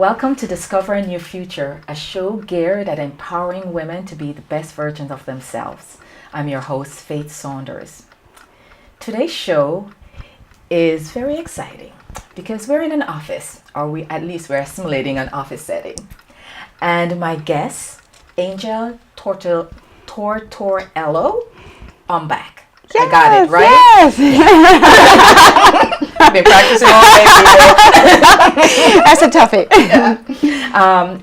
Welcome to Discover a New Future, a show geared at empowering women to be the best versions of themselves. I'm your host, Faith Saunders. Today's show is very exciting because we're in an office, or we're simulating an office setting. And my guest, Angel Tortorello, I'm back. Yes, I got it, right? Yes. I've been practicing all day. That's a toughie.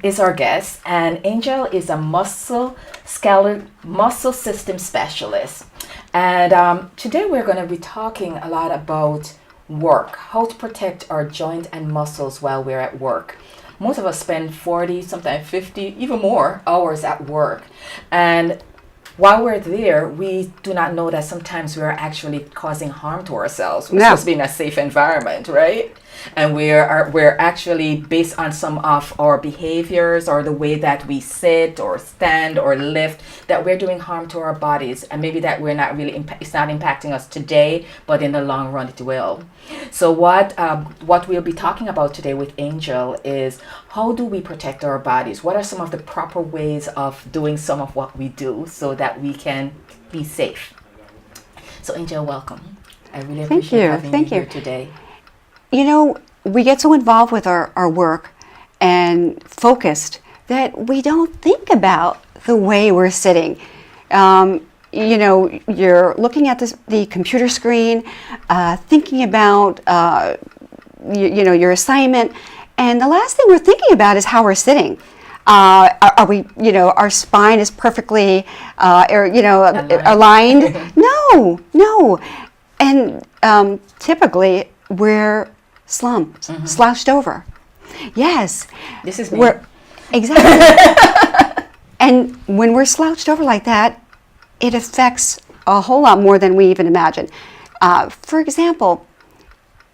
Is our guest, and Angel is a muscle system specialist. And today we're going to be talking a lot about work, how to protect our joint and muscles while we're at work. Most of us spend 40, sometimes 50, even more hours at work. And while we're there, we do not know that sometimes we're actually causing harm to ourselves. We're supposed to be in a safe environment, right? And we're actually, based on some of our behaviors or the way that we sit or stand or lift, that we're doing harm to our bodies. And maybe that we're not really, it's not impacting us today, but in the long run it will. So what we'll be talking about today with Angel is, how do we protect our bodies? What are some of the proper ways of doing some of what we do so that we can be safe? So Angel, welcome. I really appreciate having you here today. You know, we get so involved with our work and focused that we don't think about the way we're sitting. You know, you're looking at the computer screen, thinking about, your assignment, and the last thing we're thinking about is how we're sitting. Are we, our spine is perfectly, aligned? No. And typically we're slumped, slouched over. Yes. This is me. Exactly. And when we're slouched over like that, it affects a whole lot more than we even imagine. For example,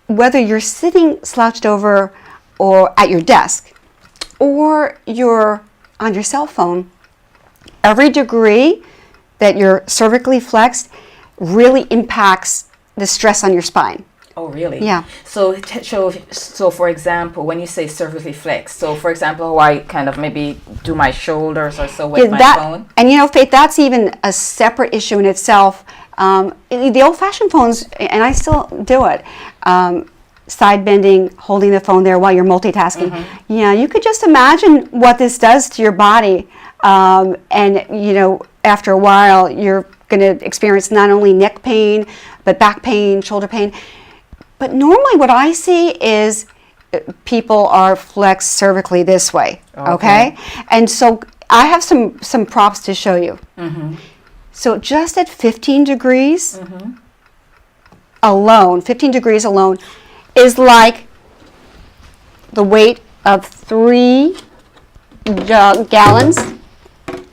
whether you're sitting slouched over or at your desk, or you're on your cell phone, every degree that you're cervically flexed really impacts the stress on your spine. Oh, really? Yeah. So for example, when you say cervically flexed, so for example, how I kind of maybe do my shoulders or so with my phone? And Faith, that's even a separate issue in itself. The old-fashioned phones, and I still do it, side bending, holding the phone there while you're multitasking. Yeah, you could just imagine what this does to your body. After a while, you're going to experience not only neck pain, but back pain, shoulder pain. But normally what I see is people are flexed cervically this way, okay? And so I have some props to show you. So just at 15 degrees alone, 15 degrees alone is like the weight of 3 gallons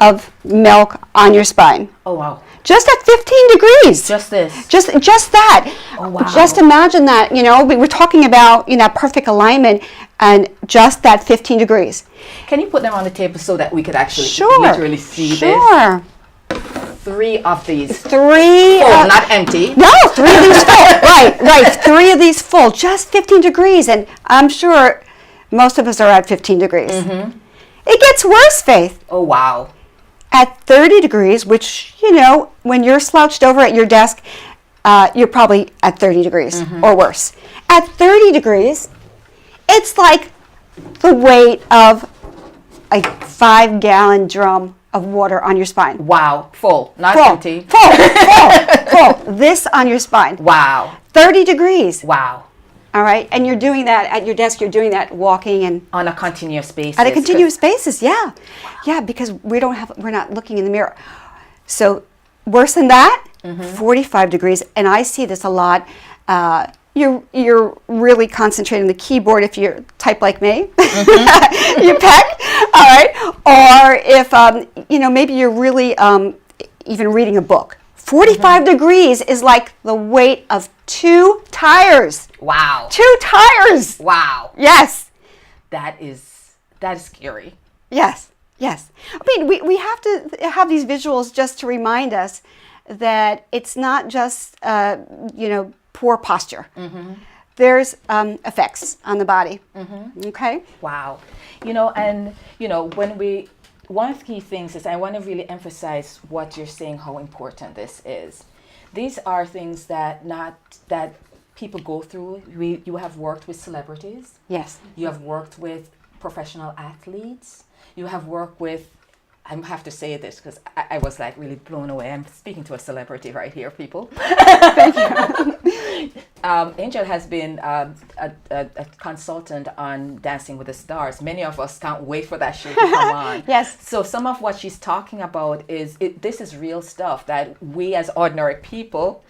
of milk on your spine. Oh, wow. Just at 15 degrees. Just this. Just that. Oh, wow. Just imagine that, we're talking about, perfect alignment and just that 15 degrees. Can you put them on the table so that we could actually literally see this? Sure. 3 of these. 3. Full, not empty. No, 3 of these full. Right. 3 of these full. Just 15 degrees. And I'm sure most of us are at 15 degrees. It gets worse, Faith. Oh, wow. At 30 degrees, which, when you're slouched over at your desk, you're probably at 30 degrees or worse. At 30 degrees, it's like the weight of a 5-gallon drum of water on your spine. Wow. Full, not empty. Full. This on your spine. Wow. 30 degrees. Wow. All right, and you're doing that at your desk. You're doing that walking and on a continuous basis. At a continuous basis, yeah, yeah, because we're not looking in the mirror. So worse than that, 45 degrees, and I see this a lot. You're really concentrating on the keyboard if you type like me. You peck, all right, or if maybe you're really even reading a book. 45 degrees is like the weight of 2 tires. Wow. 2 tires. Wow. Yes. That is scary. Yes. I mean, we have to have these visuals just to remind us that it's not just, poor posture. there's effects on the body. Okay. Wow. One of the key things is I want to really emphasize what you're saying, how important this is. These are things that people go through. You have worked with celebrities. Yes. You have worked with professional athletes. You have worked with, I have to say this because I was like really blown away. I'm speaking to a celebrity right here, people. Thank you. Angel has been a consultant on Dancing with the Stars. Many of us can't wait for that show to come on. Yes. So some of what she's talking about this is real stuff that we as ordinary people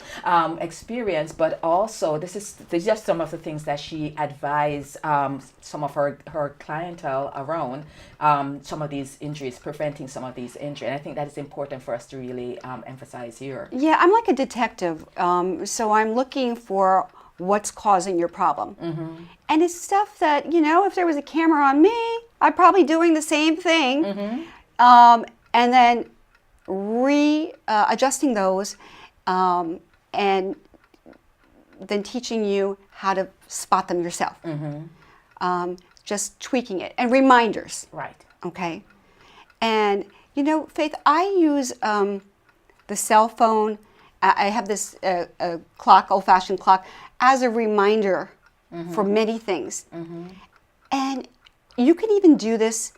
experience, but also these are just some of the things that she advised some of her clientele around some of these injuries, preventing some of these injuries. And I think that is important for us to really emphasize here. Yeah, I'm like a detective. So I'm looking for what's causing your problem. And it's stuff that, if there was a camera on me, I'd probably doing the same thing. And then adjusting those and then teaching you how to spot them yourself. Just tweaking it. And reminders. Right. Okay. And, Faith, I use the cell phone. I have this clock, old-fashioned clock, as a reminder for many things. And you can even do this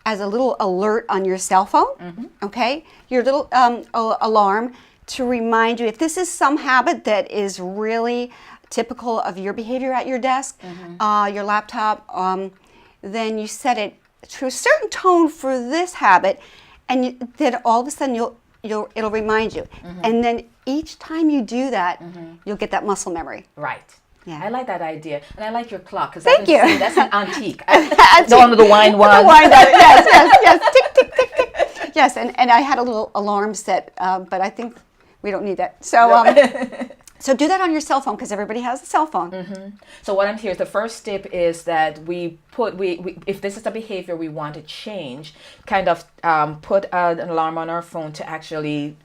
as a little alert on your cell phone, okay? Your little alarm to remind you if this is some habit that is really typical of your behavior at your desk, your laptop, then you set it to a certain tone for this habit, and then all of a sudden it'll remind you. And then each time you do that, you'll get that muscle memory. Right. Yeah. I like that idea, and I like your clock because Thank you. That's an antique. The one with the wine one. The wine, yes. Tick, tick, tick, tick. Yes, and I had a little alarm set, but I think we don't need that. So, so do that on your cell phone because everybody has a cell phone. So what I'm hearing, the first step is that we if this is a behavior we want to change, kind of put an alarm on our phone to actually.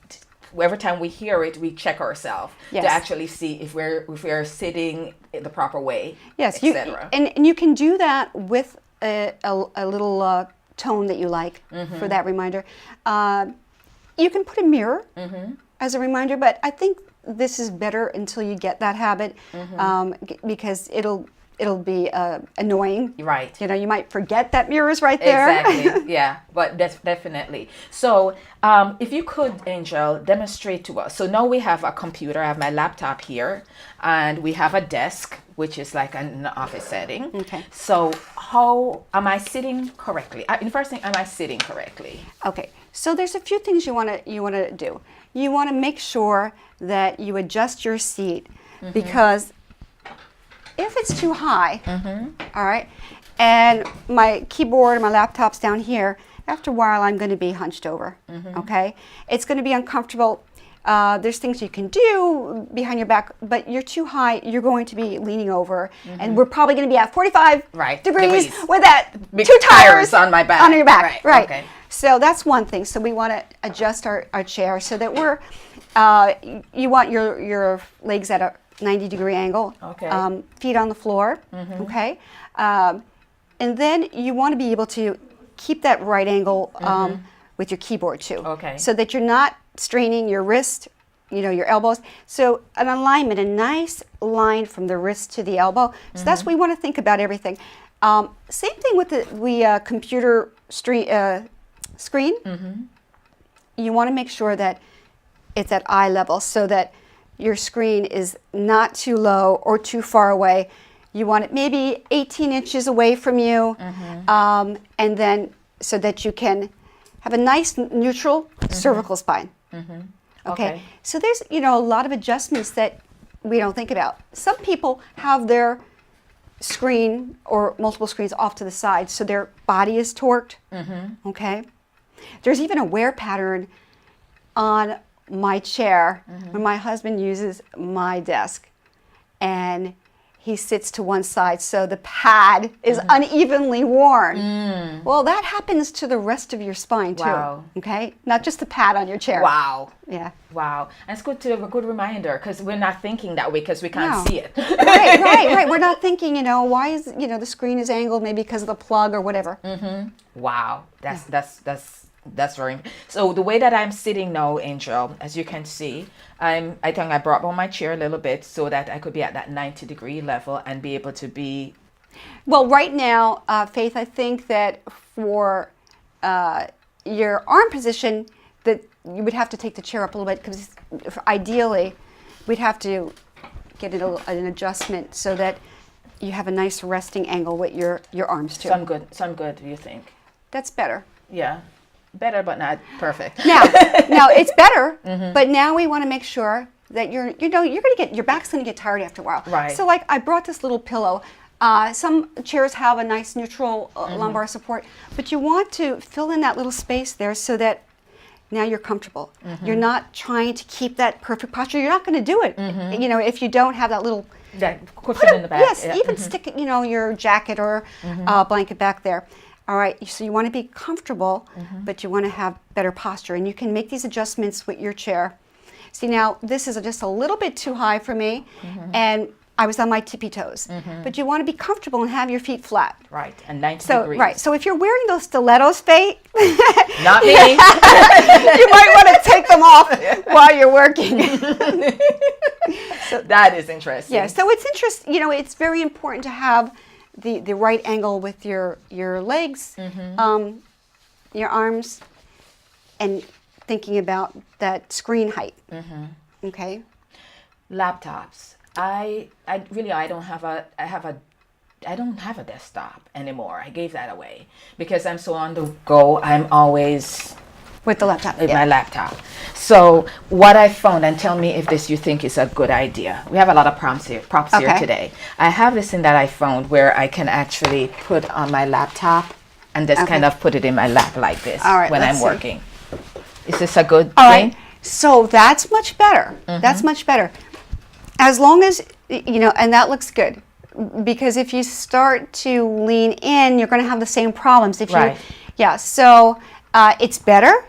Every time we hear it, we check ourselves to actually see if we're sitting the proper way, yes, etc. And you can do that with a little tone that you like for that reminder. You can put a mirror as a reminder, but I think this is better until you get that habit because it'll be annoying. Right. You might forget that mirror is right there. Exactly. Yeah, but that's definitely. So if you could, Angel, demonstrate to us. So now we have a computer. I have my laptop here, and we have a desk, which is like an office setting. Okay. So how am I sitting correctly? In first thing, am I sitting correctly? Okay. So there's a few things you want to do. You want to make sure that you adjust your seat because if it's too high, all right, and my keyboard and my laptop's down here, after a while I'm going to be hunched over, okay? It's going to be uncomfortable. There's things you can do behind your back, but you're too high, you're going to be leaning over, and we're probably going to be at 45 degrees with that Big two tires on my back. On your back, right. Okay. So that's one thing. So we want to adjust our chair so that we're, you want your legs at a 90-degree angle, okay. Feet on the floor, okay? And then you want to be able to keep that right angle with your keyboard too. Okay. So that you're not straining your wrist, your elbows. So an alignment, a nice line from the wrist to the elbow. So that's what we want to think about everything. Same thing with the computer screen. You want to make sure that it's at eye level so that your screen is not too low or too far away. You want it maybe 18 inches away from you, and then so that you can have a nice neutral cervical spine. Okay. So there's a lot of adjustments that we don't think about. Some people have their screen or multiple screens off to the side so their body is torqued. Okay. There's even a wear pattern on my chair when my husband uses my desk, and he sits to one side, so the pad is unevenly worn. Well, that happens to the rest of your spine too. Wow. Okay, not just the pad on your chair. Wow. Yeah. Wow. And it's good to have a good reminder because we're not thinking that way because we can't see it. Right. We're not thinking, why is, the screen is angled maybe because of the plug or whatever. Wow. That's very. So the way that I'm sitting now, Angel, as you can see, I think I brought down my chair a little bit so that I could be at that 90-degree level and be able to be. Well, right now, Faith, I think that for your arm position, that you would have to take the chair up a little bit because ideally, we'd have to get an adjustment so that you have a nice resting angle with your arms too. Some good. Do you think? That's better. Yeah, better but not perfect. Now it's better, but now we want to make sure that you're gonna get your back's gonna get tired after a while. Right. So like I brought this little pillow. Some chairs have a nice neutral lumbar support, but you want to fill in that little space there so that now you're comfortable. You're not trying to keep that perfect posture. You're not going to do it. If you don't have that little cushion in the back. Yes, yeah. even stick your jacket or blanket back there. All right, so you want to be comfortable, but you want to have better posture, and you can make these adjustments with your chair. See, now this is just a little bit too high for me, and I was on my tippy toes. But you want to be comfortable and have your feet flat. Right, and 90 degrees. Right, so if you're wearing those stilettos, Faith, not me. you might want to take them off while you're working. So that is interesting. Yeah, so it's interesting. It's very important to have the right angle with your legs, your arms, and thinking about that screen height. Okay. Laptops. I don't have a desktop anymore. I gave that away because I'm so on the go. I'm always with the laptop. With my laptop. So what I found, and tell me if this you think is a good idea. We have a lot of props here today. I have this thing that I found where I can actually put on my laptop and just kind of put it in my lap like this when I'm working. Is this a good thing? Right. So that's much better. That's much better. As long as, and that looks good. Because if you start to lean in, you're going to have the same problems. So it's better.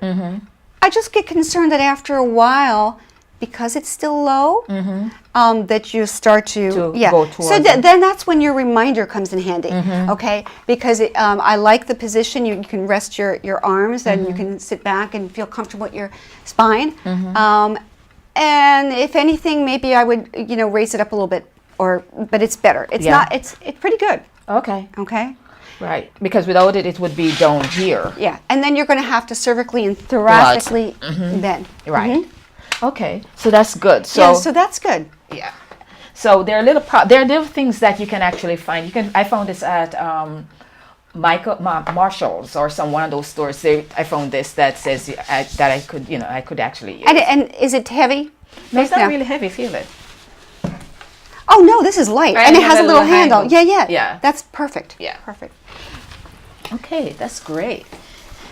I just get concerned that after a while, because it's still low, that you start to go towards so then that's when your reminder comes in handy, okay? Because I like the position. You can rest your arms and you can sit back and feel comfortable with your spine. And if anything, maybe I would, raise it up a little bit, but it's better. It's not. It's pretty good. Okay. Okay. Right, because without it, it would be down here. Yeah, and then you're going to have to cervically and thoracically bend. Right. Okay, so that's good. So that's good. Yeah. So there are little things that you can actually find. I found this at Marshalls or one of those stores. I found this that says that I could actually use. And is it heavy? No, it's not really heavy. Feel it. Oh no, this is light, and it has a little handle. Yeah. That's perfect. Yeah. Perfect. Okay, that's great.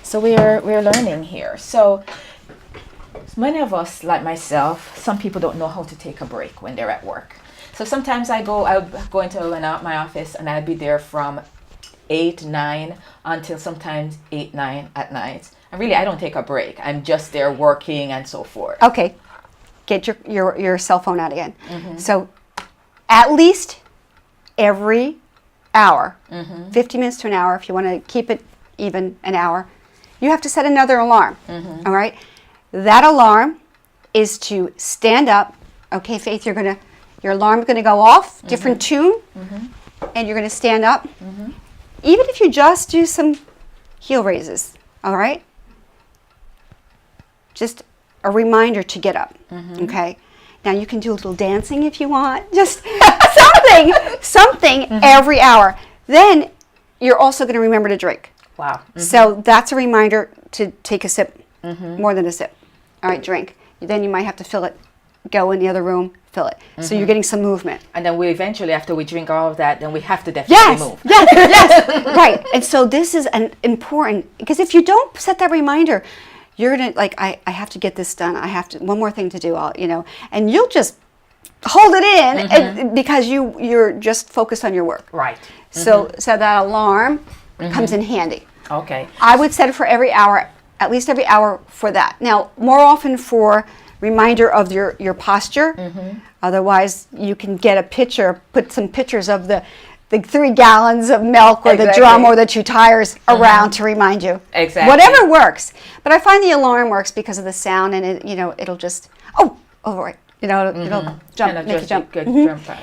So we're learning here. So many of us, like myself, some people don't know how to take a break when they're at work. So sometimes I'll go into my office and I'll be there from 8, 9 until sometimes 8, 9 at night. And really, I don't take a break. I'm just there working and so forth. Okay, get your cell phone out again. So at least every hour, 50 minutes to an hour, if you want to keep it even an hour, you have to set another alarm. All right? That alarm is to stand up. Okay, Faith, your alarm's going to go off, different tune, and you're going to stand up. Even if you just do some heel raises, all right? Just a reminder to get up, okay? Now you can do a little dancing if you want, just something every hour. Then you're also going to remember to drink. Wow. So that's a reminder to take a sip, more than a sip. All right, drink. Then you might have to fill it, go in the other room, fill it. So you're getting some movement. And then eventually, after we drink all of that, then we have to definitely move. Yes, right. And so this is an important, because if you don't set that reminder, you're gonna I have to get this done. I have one more thing to do. And you'll just hold it in and, because you're just focused on your work. Right. So that alarm comes in handy. Okay. I would set it for every hour, at least every hour for that. Now, more often for reminder of your posture. Otherwise, you can get a picture, put some pictures of the 3 gallons of milk or the drum or the 2 tires around to remind you. Exactly. Whatever works. But I find the alarm works because of the sound, and it, it'll just right. It'll jump, Kinda make you just jump. good jump back.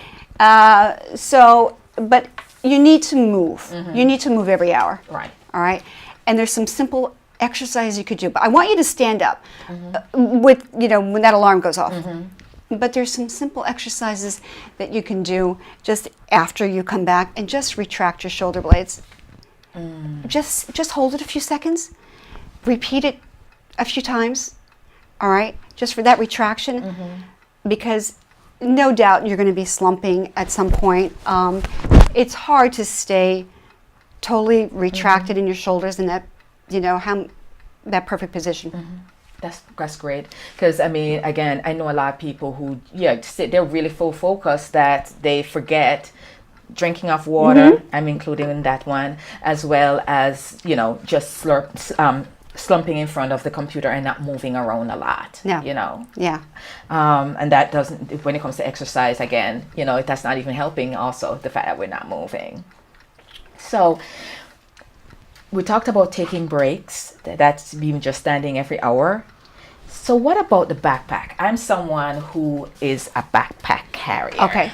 But you need to move. You need to move every hour. Right. All right. And there's some simple exercise you could do. But I want you to stand up with, when that alarm goes off. But there's some simple exercises that you can do just after you come back and just retract your shoulder blades. Just hold it a few seconds. Repeat it a few times. All right. Just for that retraction. Because no doubt you're going to be slumping at some point. It's hard to stay totally retracted in your shoulders in that, that perfect position. That's great, because again, I know a lot of people who they're really full focus that they forget drinking of water. I'm including in that one, as well as just slumping in front of the computer and not moving around a lot. Yeah. And that doesn't, when it comes to exercise, again, that's not even helping. Also, the fact that we're not moving. So we talked about taking breaks. That's even just standing every hour. So what about the backpack? I'm someone who is a backpack carrier. Okay.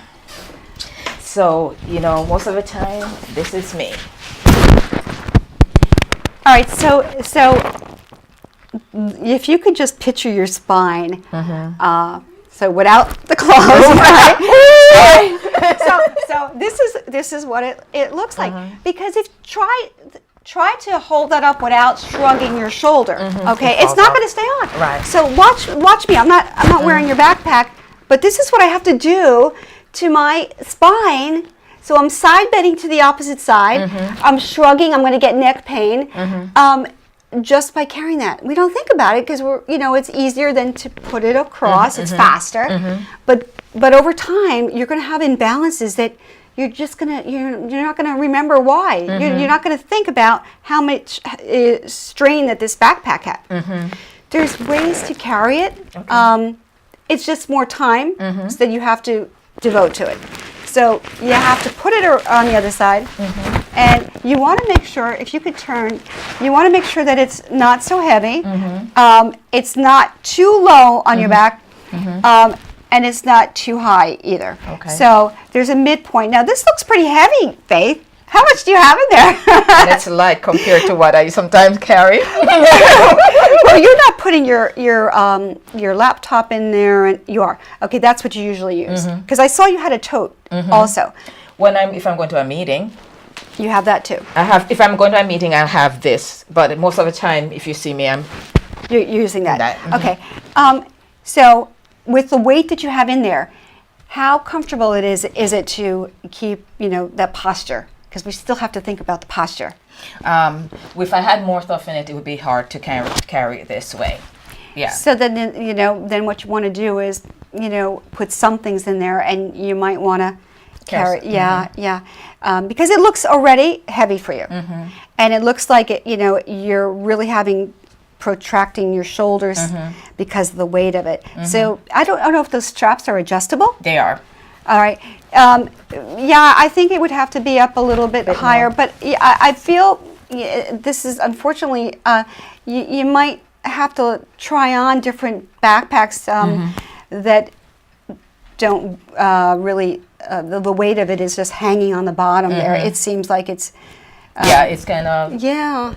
So, most of the time, this is me. All right. So if you could just picture your spine, so without the clothes, right? so this is what it looks like. Because if try to hold that up without shrugging your shoulder. Okay, it's not going to stay on. Right. So watch me. I'm not wearing your backpack, but this is what I have to do to my spine. So I'm side bending to the opposite side. I'm shrugging. I'm going to get neck pain. Just by carrying that. We don't think about it because it's easier than to put it across. It's faster. But over time, you're going to have imbalances that you're not gonna remember why. You're not gonna think about how much strain that this backpack had. There's ways to carry it. Okay. It's just more time that you have to devote to it. So you have to put it on the other side, and you want to make sure, if you could turn, you want to make sure that it's not so heavy. It's not too low on your back. And it's not too high either. Okay. So there's a midpoint. Now this looks pretty heavy, Faith. How much do you have in there? And it's light compared to what I sometimes carry. Well, you're not putting your laptop in there, and you are. Okay, that's what you usually use. Because I saw you had a tote also. If I'm going to a meeting, you have that too. If I'm going to a meeting, I'll have this. But most of the time, if you see me, you're using that. Okay. So with the weight that you have in there, how comfortable is it to keep, that posture? Because we still have to think about the posture. If I had more stuff in it, it would be hard to carry it this way. Yeah. So then, then what you want to do is, put some things in there, and you might want to carry. Yeah. Because it looks already heavy for you, and it looks like it. You're really protracting your shoulders because of the weight of it. So I don't know if those straps are adjustable. They are. All right. I think it would have to be up a little bit higher, but I feel this is unfortunately, you might have to try on different backpacks that don't really, the weight of it is just hanging on the bottom there. It seems like it's, it's kind of... Yeah.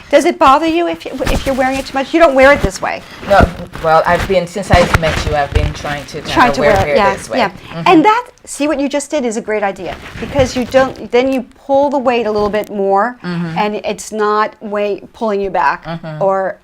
Does it bother you if you're wearing it too much? You don't wear it this way. No, well, since I've met you, I've been trying to wear it this way. Yeah. And see what you just did is a great idea, because then you pull the weight a little bit more, and it's not pulling you back, or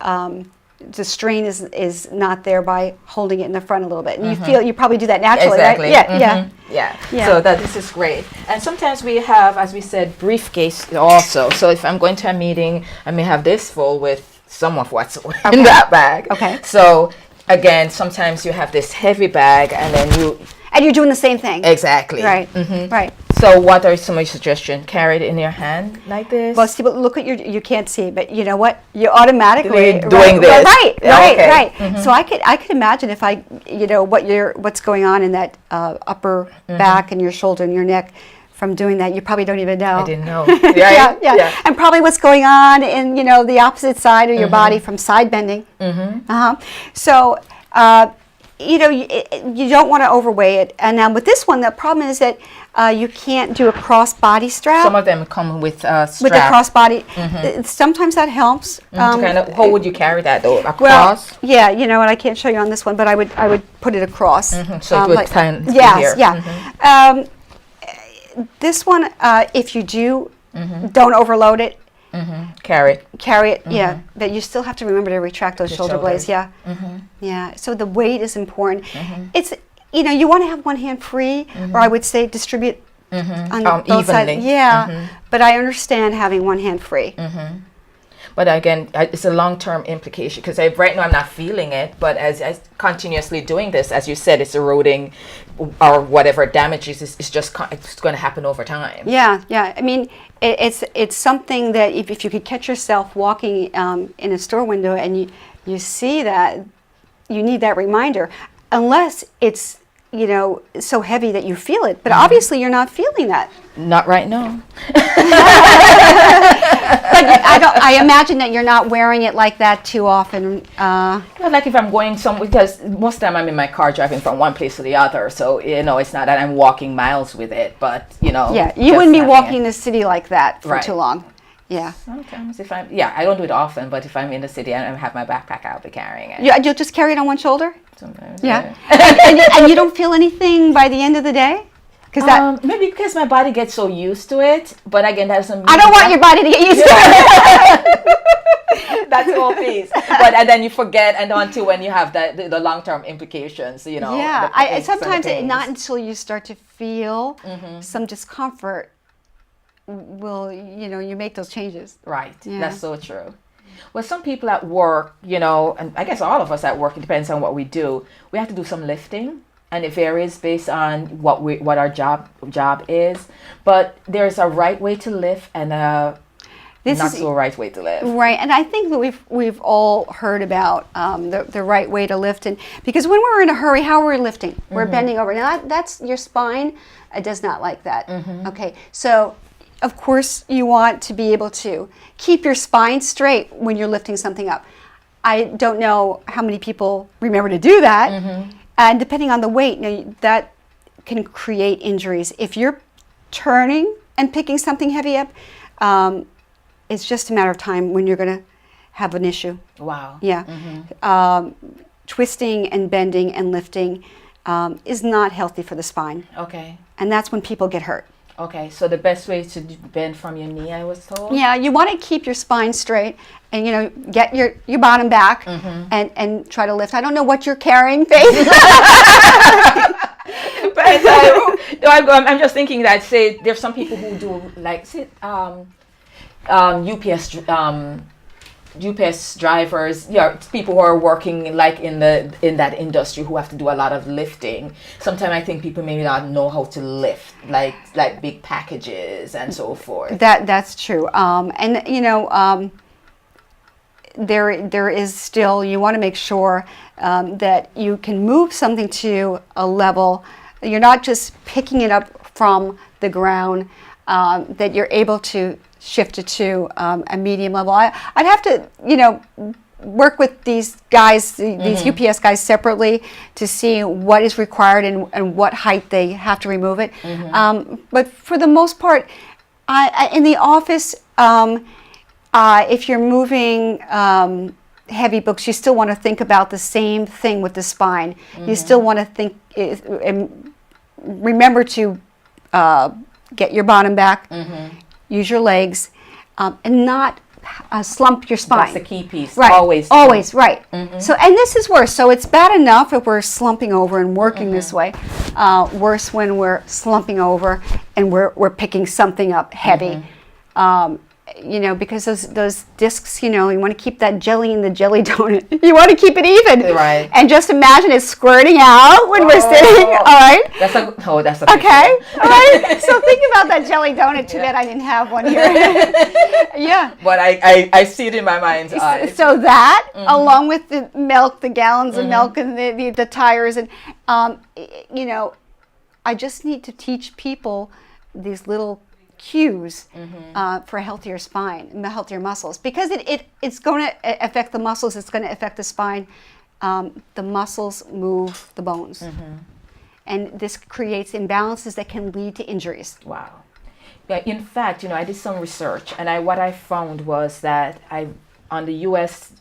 the strain is not there by holding it in the front a little bit. And you probably do that naturally, exactly. Right? Yeah. So this is great. And sometimes we have, as we said, briefcase also. So if I'm going to a meeting, I may have this full with some of what's in that bag. Okay. So again, sometimes you have this heavy bag, and then And you're doing the same thing. exactly. Right. Mhm. Right. So, what are some of your suggestions? Carry it in your hand like this. Well, see, but look at you can't see, but you know what? You automatically Doing this. Right. Yeah, Right. okay. Right. So I could imagine if I, what's going on in that upper back and your shoulder and your neck from doing that. You probably don't even know. I didn't know. Yeah. And probably what's going on in the opposite side of your body from side bending. So. You don't want to overweigh it. And now with this one, the problem is that you can't do a cross-body strap. Some of them come with strap. With the cross-body. Sometimes that helps. How would you carry that though? Across? Well, yeah, and I can't show you on this one, but I would put it across. So it would kind of yes, here. yeah. This one, if you do, don't overload it. Carry it. Yeah, but you still have to remember to retract those shoulder blades. Yeah, yeah. So the weight is important. It's you want to have one hand free, or I would say distribute on both sides. Evenly. Yeah, but I understand having one hand free. But again, it's a long-term implication because right now I'm not feeling it. But as continuously doing this, as you said, it's eroding or whatever damages. It's going to happen over time. Yeah. I mean, it's something that if you could catch yourself walking in a store window and you see that, you need that reminder. Unless it's so heavy that you feel it, but obviously you're not feeling that. Not right now. But I imagine that you're not wearing it like that too often. Well, like if I'm going somewhere, because most of the time I'm in my car driving from one place to the other, so it's not that I'm walking miles with it, but Yeah, you wouldn't be walking the city like that for too long. Yeah. Sometimes I don't do it often, but if I'm in the city and I have my backpack, I'll be carrying it. You'll just carry it on one shoulder? Sometimes. Yeah. and you don't feel anything by the end of the day? Maybe because my body gets so used to it, but again, that doesn't mean I don't want your body to get used to it. That's the whole piece. But and then you forget, and until when you have the long-term implications, Yeah, sometimes not until you start to feel some discomfort will you make those changes. Right. Yeah. That's so true. Well, some people at work, and I guess all of us at work, it depends on what we do. We have to do some lifting. And it varies based on what our job is, but there's a right way to lift and a not so right way to lift. Right, and I think that we've all heard about the right way to lift, and because when we're in a hurry, how are we lifting? We're bending over. Now that's your spine does not like that. Okay, so of course you want to be able to keep your spine straight when you're lifting something up. I don't know how many people remember to do that. And depending on the weight, that can create injuries. If you're turning and picking something heavy up, it's just a matter of time when you're going to have an issue. Wow. Yeah. Twisting and bending and lifting is not healthy for the spine. Okay. And that's when people get hurt. Okay, so the best way is to bend from your knee, I was told? Yeah, you want to keep your spine straight and, get your bottom back and try to lift. I don't know what you're carrying, Faith. But I'm just thinking that, say, there's some people who do, like, say, UPS drivers, people who are working like in that industry who have to do a lot of lifting. Sometimes I think people maybe not know how to lift, like big packages and so forth. That's true. There is still, you want to make sure that you can move something to a level. You're not just picking it up from the ground, that you're able to shift it to a medium level. I'd have to, work with these guys, these UPS guys separately to see what is required and what height they have to remove it. But for the most part, in the office, if you're moving heavy books, you still want to think about the same thing with the spine. You still want to think, remember to get your bottom back, use your legs, and not slump your spine. That's the key piece. Right. Always, right. So, and this is worse. So it's bad enough if we're slumping over and working this way. Worse when we're slumping over and we're picking something up heavy. because those discs, you want to keep that jelly in the jelly donut. You want to keep it even. Right. And just imagine it squirting out when we're sitting. All right. That's a okay. All right. So think about that jelly donut. Too bad I didn't have one here. Yeah. But I see it in my mind's eye. So that, along with the milk, the gallons of milk, and the tires, and I just need to teach people these little cues for a healthier spine and the healthier muscles, because it's going to affect the muscles. It's going to affect the spine. The muscles move the bones, and this creates imbalances that can lead to injuries. Wow. Yeah, in fact, I did some research, and what I found was that on the U.S.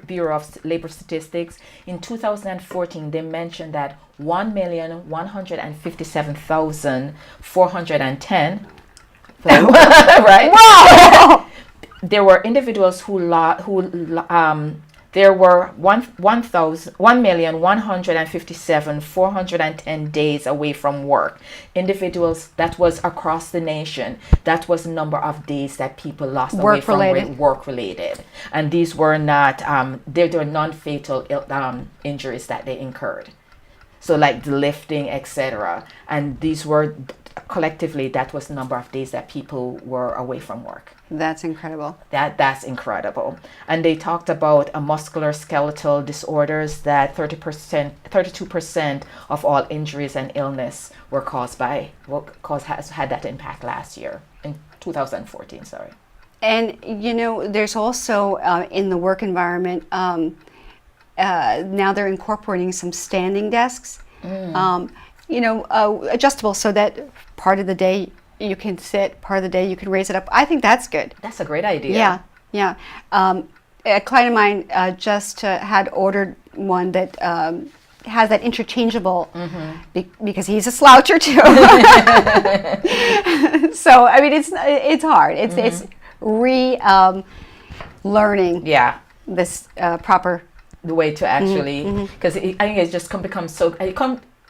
Bureau of Labor Statistics, in 2014, they mentioned that 1,157,410 right? Wow! There were individuals there were 1,157,410 days away from work. Individuals, that was across the nation. That was the number of days that people lost away from work-related. And these were not, they were non-fatal injuries that they incurred. So like the lifting, etc. And these were, collectively, that was the number of days that people were away from work. That's incredible. That's incredible. And they talked about musculoskeletal disorders, that 32% of all injuries and illness were had that impact last year, in 2014, sorry. And, there's also in the work environment, now they're incorporating some standing desks, adjustable, so that part of the day you can sit, part of the day you can raise it up. I think that's good. That's a great idea. Yeah. A client of mine just had ordered one that has that interchangeable, because he's a sloucher too. So I mean, it's hard. It's learning. Yeah. This proper. The way to actually, because I think it's just become so.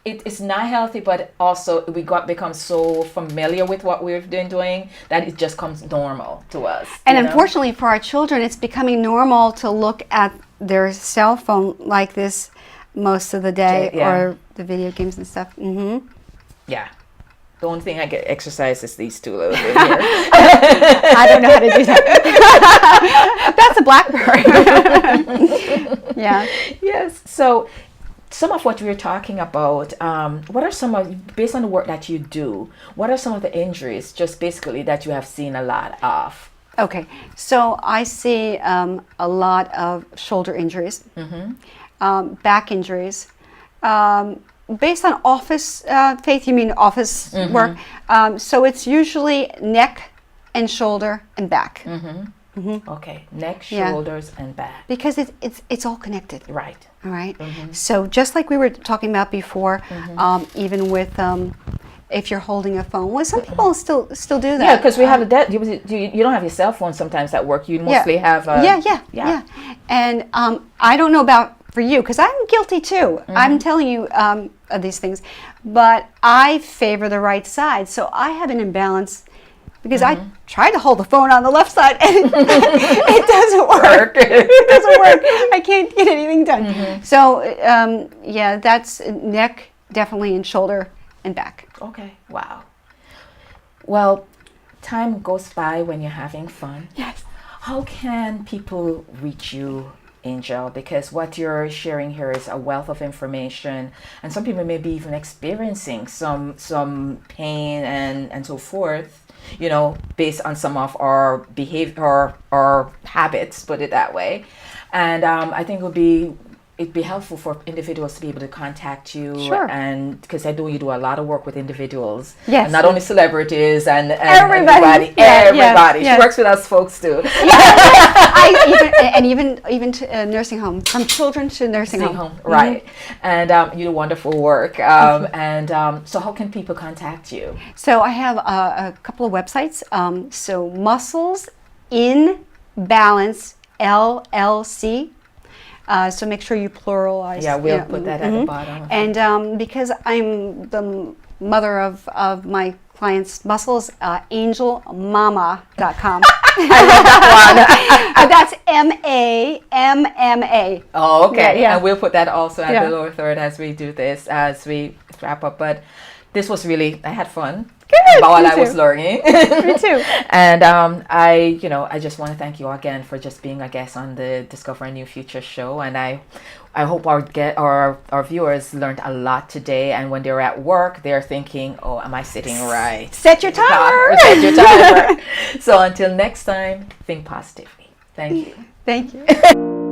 It's not healthy, but also we become so familiar with what we've been doing that it just comes normal to us. And unfortunately for our children, it's becoming normal to look at their cell phone like this most of the day, or the video games and stuff. Yeah. The only thing I get exercise is these two little things here. I don't know how to do that. That's a BlackBerry. Yeah. Yes. So some of what we were talking about, what are based on the work that you do, what are some of the injuries, just basically, that you have seen a lot of? Okay. So I see a lot of shoulder injuries, back injuries, based on office, Faith, you mean office work? So it's usually neck and shoulder and back. Okay, neck, shoulders, and back. Because it's all connected. Right. All right. So just like we were talking about before, even with if you're holding a phone, well, some people still do that. Yeah, because we have you don't have your cell phone sometimes at work. You mostly have. Yeah. And I don't know about for you, because I'm guilty too. I'm telling you of these things, but I favor the right side. So I have an imbalance because I try to hold the phone on the left side and it doesn't work. It doesn't work. I can't get anything done. So that's neck, definitely, and shoulder and back. Okay. Wow. Well, time goes by when you're having fun. Yes. How can people reach you, Angel? Because what you're sharing here is a wealth of information, and some people may be even experiencing some pain and so forth, based on some of our behavior or habits, put it that way. And I think it'd be helpful for individuals to be able to contact you. Sure. And because I know you do a lot of work with individuals. Yes. And not only celebrities and everybody. Everybody. Yeah. She works with us folks too. Even to nursing home, from children to nursing home. Right. And you do wonderful work. So how can people contact you? So I have a couple of websites. So Muscles in Balance LLC. So make sure you pluralize. Yeah, we'll put that at the bottom. And because I'm the mother of my clients' muscles, angelmama.com. love that one. That's MMA. Oh, okay. Yeah, yeah. And we'll put that also at Yeah. the lower third as we do this, as we wrap up. But this was really, I had fun. Good, While me I was too. learning. Me too. And I just want to thank you again for just being a guest on the Discover a New Future show. And I hope our viewers learned a lot today. And when they're at work, they're thinking, "Oh, am I sitting right? Set your timer. Set your timer." So until next time, think positively. Thank you. Thank you.